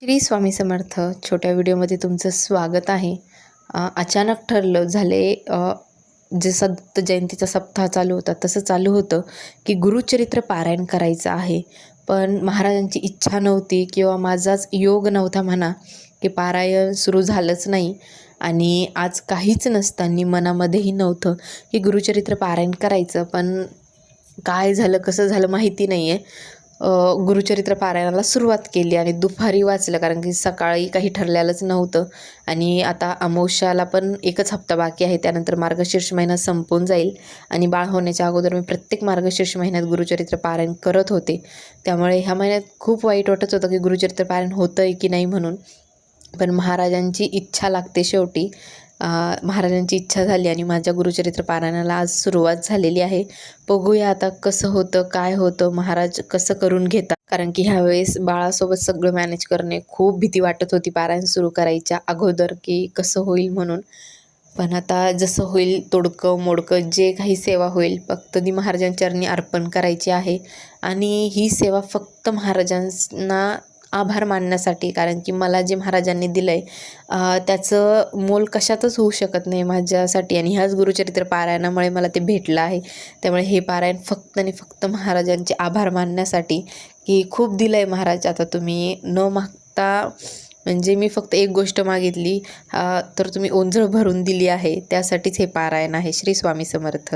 श्री स्वामी समर्थ. छोट्या व्हिडिओमध्ये तुमचं स्वागत आहे. अचानक ठरलं झाले, जसा दत्त जयंतीचा सप्ताह चालू होता तसं चालू होतं की गुरुचरित्र पारायण करायचं आहे. पण महाराजांची इच्छा नव्हती किंवा माझाच योग नव्हता म्हणा, की पारायण सुरू झालंच नाही. आणि आज काहीच नसताना मनामध्येही नव्हतं की गुरुचरित्र पारायण करायचं. पण काय झालं कसं झालं माहिती नाही आहे. गुरुचरित्र पारायणाला सुरुवात केली आणि दुपारी वाचलं, कारण की सकाळी काही ठरलेलंच नव्हतं. आणि आता अमावस्याला पण एकच हप्ता बाकी आहे, त्यानंतर मार्गशीर्ष महिना संपून जाईल. आणि बाळ होण्याच्या अगोदर मी प्रत्येक मार्गशीर्ष महिन्यात गुरुचरित्र पारायण करत होते. त्यामुळे ह्या महिन्यात खूप वाईट वाटत होतं की गुरुचरित्र पारायण होतं आहे की नाही म्हणून. पण महाराजांची इच्छा लागते शेवटी. महाराजांची इच्छा झाली आणि माझ्या गुरुचरित्र पारायणाला आज सुरुवात झालेली आहे. बघूया आता कसं होतं, काय होतं, महाराज कसं करून घेतात. कारण की ह्यावेळेस बाळासोबत सगळं मॅनेज करणे खूप भीती वाटत होती पारायण सुरू करायच्या अगोदर, की कसं होईल म्हणून. पण आता जसं होईल तोडकं मोडकं जे काही सेवा होईल फक्त ती महाराजांच्या चरणी अर्पण करायची आहे. आणि ही सेवा फक्त महाराजांना आभार मानण्यासाठी, कारण की मला जे महाराजांनी दिलं आहे त्याचं मोल कशातच होऊ शकत नाही माझ्यासाठी. आणि ह्याच गुरुचरित्र पारायणामुळे मला ते भेटलं आहे. त्यामुळे हे पारायण फक्त आणि फक्त महाराजांचे आभार मानण्यासाठी, की खूप दिलं आहे महाराज, आता तुम्ही न मागता, म्हणजे मी फक्त एक गोष्ट मागितली तर तुम्ही ओंजळ भरून दिली आहे. त्यासाठीच हे पारायण आहे. श्री स्वामी समर्थ.